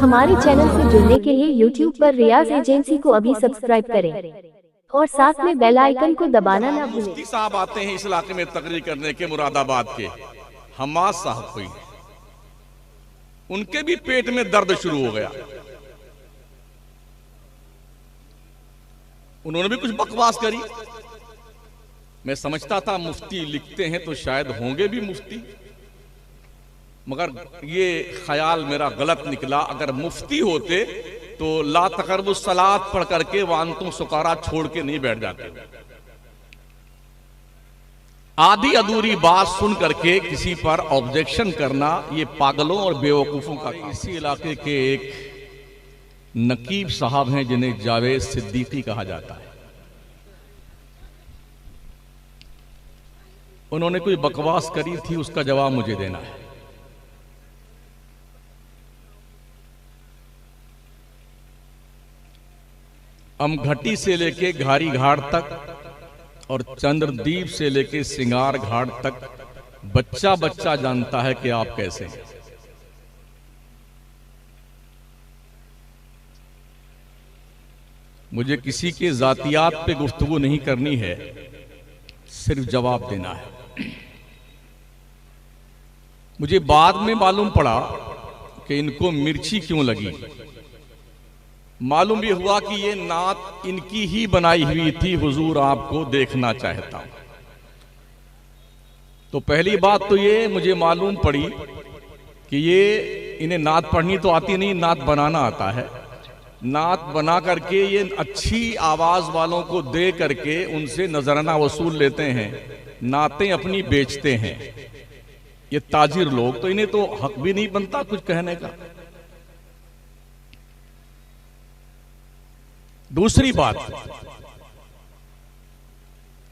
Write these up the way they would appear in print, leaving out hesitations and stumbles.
हमारे चैनल से जुड़ने के लिए YouTube पर रियाज एजेंसी को अभी सब्सक्राइब करें और साथ में बेल आइकन को दबाना ना भूलें। मुफ्ती साहब आते हैं इस इलाके में तकरीर करने के, मुरादाबाद के हमाद साहब कोई, उनके भी पेट में दर्द शुरू हो गया। उन्होंने भी कुछ बकवास करी। मैं समझता था मुफ्ती लिखते हैं तो शायद होंगे भी मुफ्ती, मगर ये ख्याल मेरा गलत निकला। अगर मुफ्ती होते तो ला तकरबुस सलात पढ़ करके वांतुम सुकारा छोड़ के नहीं बैठ जाते। आधी अधूरी बात सुन करके किसी पर ऑब्जेक्शन करना ये पागलों और बेवकूफों का। इसी इलाके के एक नकीब साहब हैं जिन्हें जावेद सिद्दीकी कहा जाता है। उन्होंने कोई बकवास करी थी, उसका जवाब मुझे देना है। अमघटी से लेके घारी घाट तक और चंद्रदीप से लेके सिंगार घाट तक बच्चा बच्चा जानता है कि आप कैसे हैं। मुझे किसी के जातियात पे गुफ्तगू नहीं करनी है, सिर्फ जवाब देना है। मुझे बाद में मालूम पड़ा कि इनको मिर्ची क्यों लगी। मालूम ये हुआ कि ये नात इनकी ही बनाई हुई थी, हुजूर आपको देखना चाहता हूं। तो पहली बात तो ये मुझे मालूम पड़ी कि ये इन्हें नात पढ़नी तो आती नहीं, नात बनाना आता है। नात बना करके ये अच्छी आवाज वालों को दे करके उनसे नजराना वसूल लेते हैं, नातें अपनी बेचते हैं। ये ताजिर लोग, तो इन्हें तो हक भी नहीं बनता कुछ कहने का। दूसरी बात,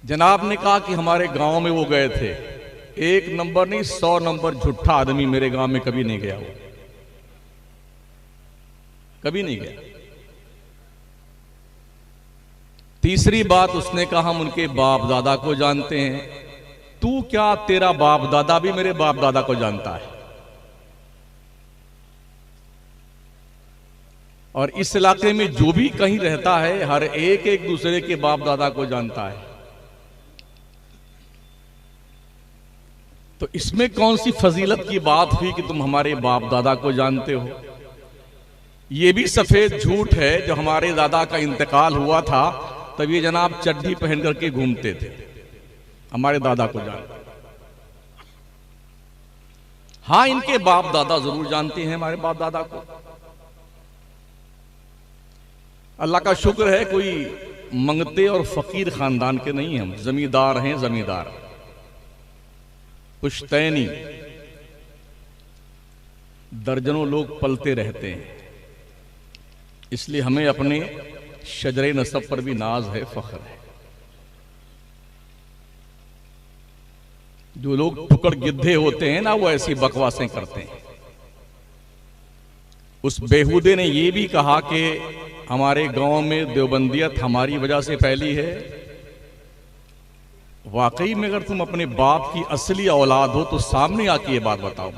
जनाब ने कहा कि हमारे गांव में वो गए थे। एक नंबर नहीं 100 नंबर झूठा आदमी मेरे गांव में कभी नहीं गया, वो कभी नहीं गया। तीसरी बात, उसने कहा हम उनके बाप दादा को जानते हैं। तू क्या, तेरा बाप दादा भी मेरे बाप दादा को जानता है। और इस इलाके में जो भी कहीं रहता है हर एक एक दूसरे के बाप दादा को जानता है। तो इसमें कौन सी फजीलत की बात हुई कि तुम हमारे बाप दादा को जानते हो। यह भी सफेद झूठ है। जो हमारे दादा का इंतकाल हुआ था तब ये जनाब चड्ढी पहन करके घूमते थे, हमारे दादा को जानते। हां, इनके बाप दादा जरूर जानते हैं हमारे बाप दादा को। अल्लाह का शुक्र है कोई मंगते और फकीर खानदान के नहीं, हम जमींदार हैं, जमींदार पुश्तैनी। दर्जनों लोग पलते रहते हैं, इसलिए हमें अपने शजरे नसब पर भी नाज है, फख्र है। जो लोग टुकड़ गिद्धे होते हैं ना, वो ऐसी बकवासें करते हैं। उस बेहूदे ने यह भी कहा कि हमारे गांव में देवबंदियत हमारी वजह से फैली है। वाकई में अगर तुम अपने बाप की असली औलाद हो तो सामने आके ये बात बताओ,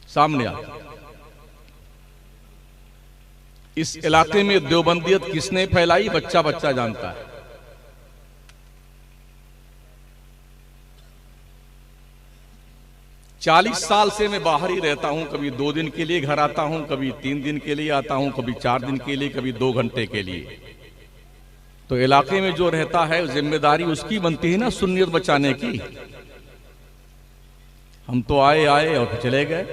सामने आके। इस इलाके में देवबंदियत किसने फैलाई, बच्चा बच्चा जानता है। चालीस साल से मैं बाहर ही रहता हूं। कभी 2 दिन के लिए घर आता हूं, कभी 3 दिन के लिए आता हूं, कभी 4 दिन के लिए, कभी 2 घंटे के लिए। तो इलाके में जो रहता है जिम्मेदारी उसकी बनती है ना सुन्नियत बचाने की। हम तो आए और चले गए।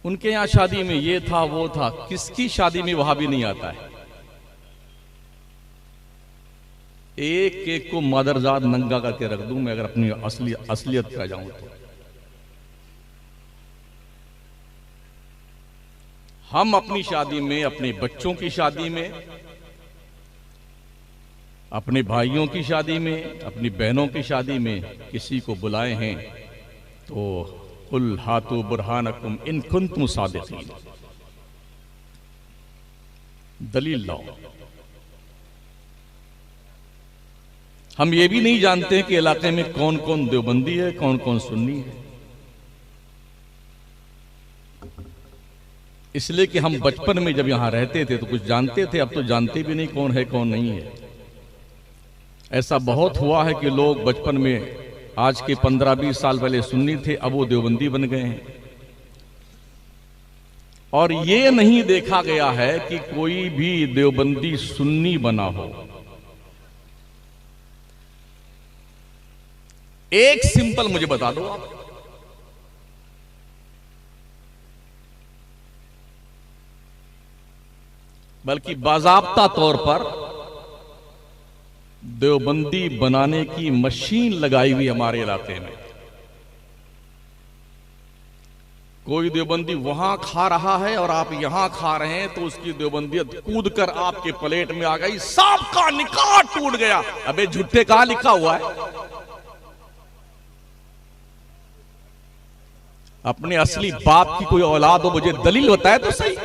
उनके यहां शादी में ये था वो था, किसकी शादी में वहां भी नहीं आता है। एक एक को मादरजाद नंगा करके रख दूं मैं अगर अपनी असलियत पे जाऊं तो। हम अपनी शादी में, अपने बच्चों की शादी में, अपने भाइयों की शादी में, अपनी बहनों की शादी में किसी को बुलाए हैं तो कुल हाथू बुरहानकुम इन कुंतुम सादिकीन, दलील लाओ। हम ये भी नहीं जानते कि इलाके में कौन कौन देवबंदी है, कौन कौन सुन्नी है। इसलिए कि हम बचपन में जब यहां रहते थे तो कुछ जानते थे, अब तो जानते भी नहीं कौन है कौन नहीं है। ऐसा बहुत हुआ है कि लोग बचपन में, आज के 15-20 साल पहले सुन्नी थे, अब वो देवबंदी बन गए हैं। और ये नहीं देखा गया है कि कोई भी देवबंदी सुन्नी बना हो। एक सिंपल मुझे बता दो आप, बल्कि बाज़ाब्ता तौर पर देवबंदी बनाने की मशीन लगाई हुई हमारे इलाके में। कोई देवबंदी वहां खा रहा है और आप यहां खा रहे हैं तो उसकी देवबंदियत कूद कर आपके प्लेट में आ गई, सबका निकाह टूट गया। अबे झूठे कहां लिखा हुआ है? अपने असली बाप की कोई औलाद हो, मुझे दलील बताए तो सही।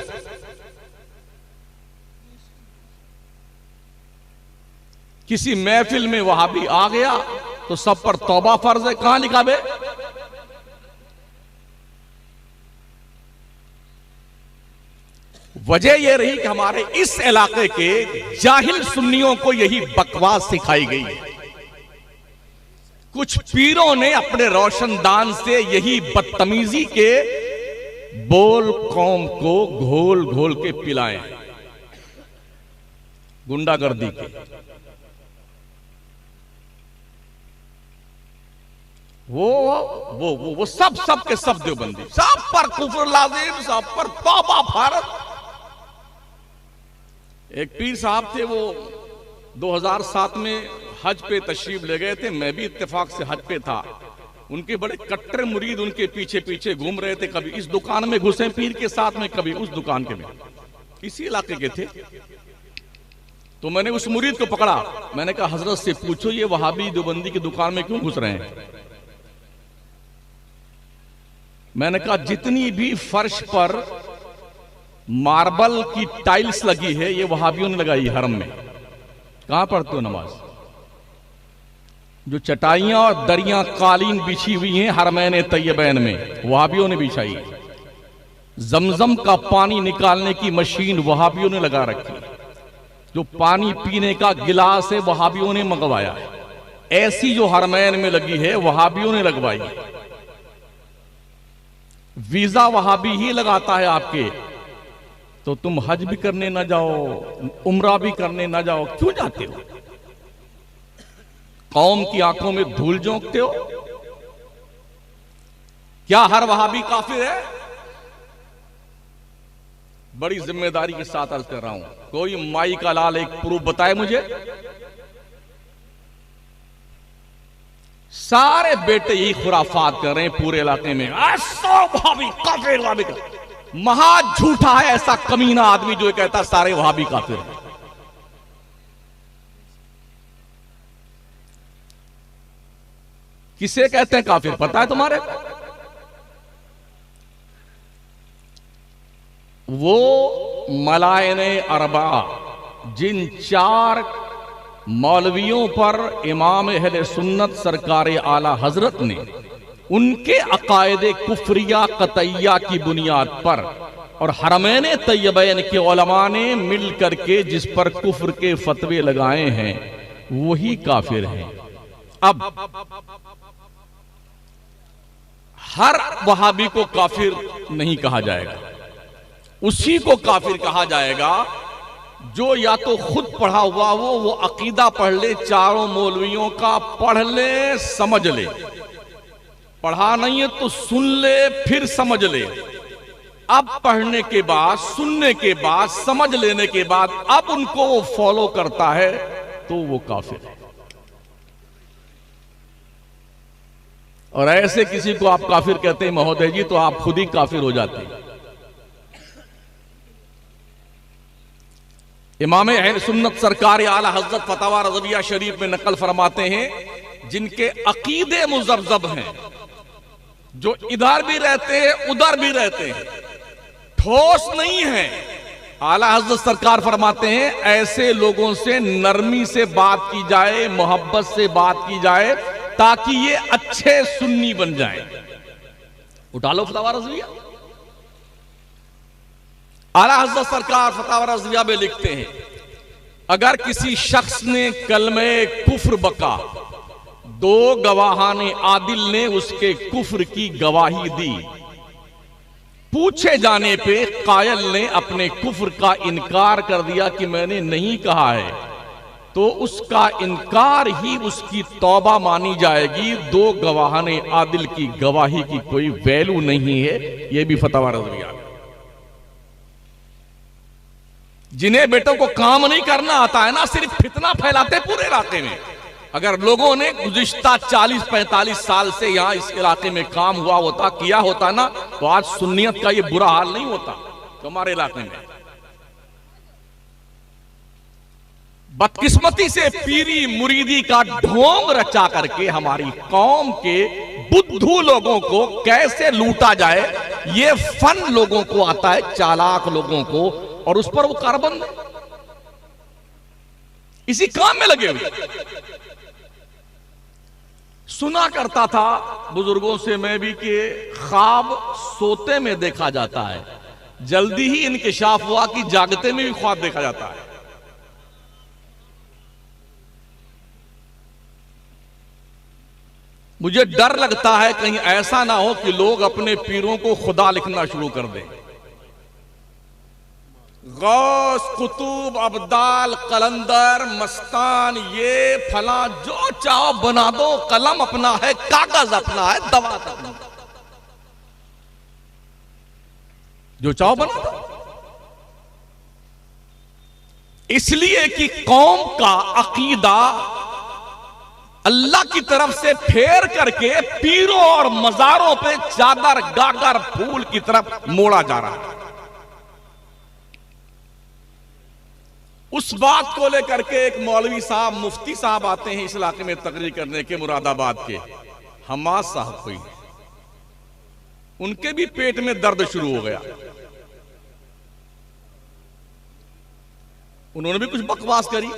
किसी महफिल में वहाबी आ गया तो सब पर तौबा फर्ज है, कहां लिखा बे? वजह यह रही कि हमारे इस इलाके के जाहिल सुन्नियों को यही बकवास सिखाई गई है। कुछ पीरों ने अपने रोशनदान से यही बदतमीजी के बोल कौम को घोल घोल के पिलाए, गुंडागर्दी के। वो सब के सब देवबंदी, सब पर कुफ्र लाजिम, सब पर तौबा फर्ज। एक पीर साहब थे, वो 2007 में हज पे तशरीफ ले गए थे। मैं भी इत्तेफाक से हज पे था। उनके बड़े कट्टर मुरीद उनके पीछे पीछे घूम रहे थे। कभी इस दुकान में घुसे पीर के साथ में, कभी उस दुकान के में। इसी इलाके के थे। तो मैंने उस मुरीद को पकड़ा, मैंने कहा हजरत से पूछो ये वहाबी देवबंदी की दुकान में क्यों घुस रहे हैं? मैंने कहा जितनी भी फर्श पर मार्बल की टाइल्स लगी है ये वहाबियों ने लगाई हरम में। कहां पढ़ते हो नमाज? जो चटाइयां और दरियां कालीन बिछी हुई हैं हरमैन तैयबैन में, वहाबियों ने बिछाई। जमजम का पानी निकालने की मशीन वहाबियों ने लगा रखी। जो पानी पीने का गिलास है वहाबियों ने मंगवाया। ऐसी जो हरमैन में लगी है वहाबियों ने लगवाई। वीजा वहाबी ही लगाता है आपके, तो तुम हज भी करने ना जाओ, उम्रा भी करने ना जाओ, क्यों जाते हो? कौम की आंखों में धूल झोंकते हो? क्या हर वहाबी काफिर है? बड़ी जिम्मेदारी के साथ अर्ज कर रहा हूं। कोई माई का लाल एक प्रूफ बताए मुझे। सारे बेटे यही खुराफात कर रहे हैं पूरे इलाके में, वहाबी काफिर, वहाबी का। महा झूठा है ऐसा कमीना आदमी जो कहता सारे वहाबी काफिर हैं। किसे कहते हैं काफिर पता है तुम्हारे? वो मलायने अरबा, जिन 4 मौलवियों पर इमाम अहले सुन्नत सरकार आला हजरत ने उनके अकायदे कुफरिया कतैया की बुनियाद पर और हरमैन तैयबैन के उलमा ने मिल करके जिस पर कुफ्र के फतवे लगाए हैं वही काफिर हैं। अब हर वहाबी को काफिर नहीं कहा जाएगा, उसी को काफिर कहा जाएगा जो या तो खुद पढ़ा हुआ वो अकीदा पढ़ ले, चारों मौलवियों का पढ़ ले, समझ ले। पढ़ा नहीं है तो सुन ले, फिर समझ ले। अब पढ़ने के बाद, सुनने के बाद, समझ लेने के बाद अब उनको वो फॉलो करता है तो वो काफिर है। और ऐसे किसी को आप काफिर कहते हैं महोदय जी, तो आप खुद ही काफिर हो जाते हैं। इमाम अहले सुन्नत सरकार आला हजरत फतवा रज़विया शरीफ में नकल फरमाते हैं, जिनके अकीदे मुज़ब्ज़ब हैं, जो इधर भी रहते हैं उधर भी रहते हैं, ठोस नहीं है, आला हज़रत सरकार फरमाते हैं ऐसे लोगों से नरमी से बात की जाए, मोहब्बत से बात की जाए, ताकि ये अच्छे सुन्नी बन जाएं। उठा लो फतवा रज़विया। आला हज़रत सरकार फतवा रज़विया में लिखते हैं, अगर किसी शख्स ने कलमे कुफ्र बका, दो गवाहाने आदिल ने उसके कुफ्र की गवाही दी, पूछे जाने पे कायल ने अपने कुफ्र का इनकार कर दिया कि मैंने नहीं कहा है, तो उसका इनकार ही उसकी तौबा मानी जाएगी। दो गवाहाने आदिल की गवाही की कोई वैल्यू नहीं है। यह भी फतवा रज़विया। जिन्हें बेटों को काम नहीं करना आता है ना, सिर्फ फितना फैलाते पूरे इलाके में। अगर लोगों ने गुज़िश्ता 40-45 साल से यहां इस इलाके में काम हुआ होता, किया होता ना, तो आज सुन्नियत का ये बुरा हाल नहीं होता तो हमारे इलाके में। बदकिस्मती से पीरी मुरीदी का ढोंग रचा करके हमारी कौम के बुद्धू लोगों को कैसे लूटा जाए, ये फन लोगों को आता है, चालाक लोगों को, और उस पर वो कारबंद इसी काम में लगे हुए। सुना करता था बुजुर्गों से मैं भी कि ख्वाब सोते में देखा जाता है। जल्दी ही इंकिशाफ हुआ कि जागते में भी ख्वाब देखा जाता है। मुझे डर लगता है कहीं ऐसा ना हो कि लोग अपने पीरों को खुदा लिखना शुरू कर दें। गौस, कुतुब, अब्दाल, कलंदर, मस्तान, ये फला जो चाहो बना दो। कलम अपना है, कागज अपना है, दवा अपना, जो चाहो बना दो। इसलिए कि कौम का अकीदा अल्लाह की तरफ से फेर करके पीरों और मजारों पे चादर गागर फूल की तरफ मोड़ा जा रहा है। उस बात को लेकर के एक मौलवी साहब, मुफ्ती साहब आते हैं इस इलाके में तकरीर करने के, मुरादाबाद के हमाद साहब कोई, उनके भी पेट में दर्द शुरू हो गया। उन्होंने भी कुछ बकवास करी।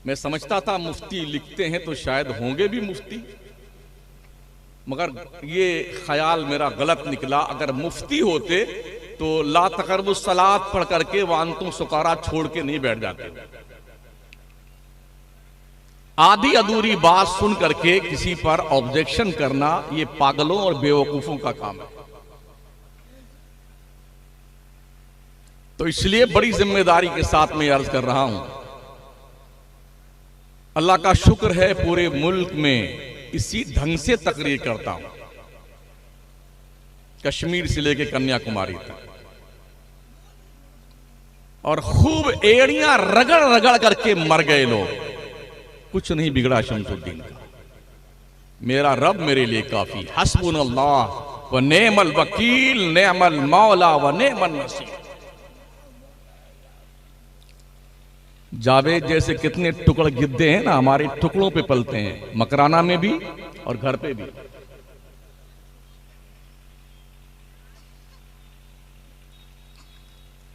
मैं समझता था मुफ्ती लिखते हैं तो शायद होंगे भी मुफ्ती, मगर ये ख्याल मेरा गलत निकला। अगर मुफ्ती होते तो ला तकरबुस सलात पढ़ करके वांतुम सुकारा छोड़ के नहीं बैठ जाते। आधी अधूरी बात सुन करके किसी पर ऑब्जेक्शन करना ये पागलों और बेवकूफों का काम है। तो इसलिए बड़ी जिम्मेदारी के साथ मैं अर्ज कर रहा हूं, अल्लाह का शुक्र है पूरे मुल्क में इसी ढंग से तकरीर करता हूं, कश्मीर से लेकर कन्याकुमारी तक, और खूब एड़ियां रगड़ रगड़ करके मर गए लोग। कुछ नहीं बिगड़ा शमसुद्दीन का। मेरा रब मेरे लिए काफी, हस्बुनल्लाह व नेमल वकील, नेमल मौला व नेमल नसीर। जावेद जैसे कितने टुकड़ गिद्दे हैं ना, हमारे टुकड़ों पे पलते हैं, मकराना में भी और घर पे भी।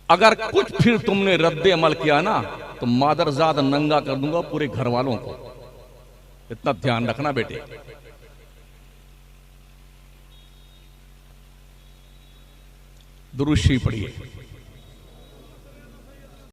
अगर कुछ फिर तुमने रद्दे अमल किया ना तो मादरजाद नंगा कर दूंगा पूरे घर वालों को। इतना ध्यान रखना बेटे। दुरूद शरीफ पढ़िए।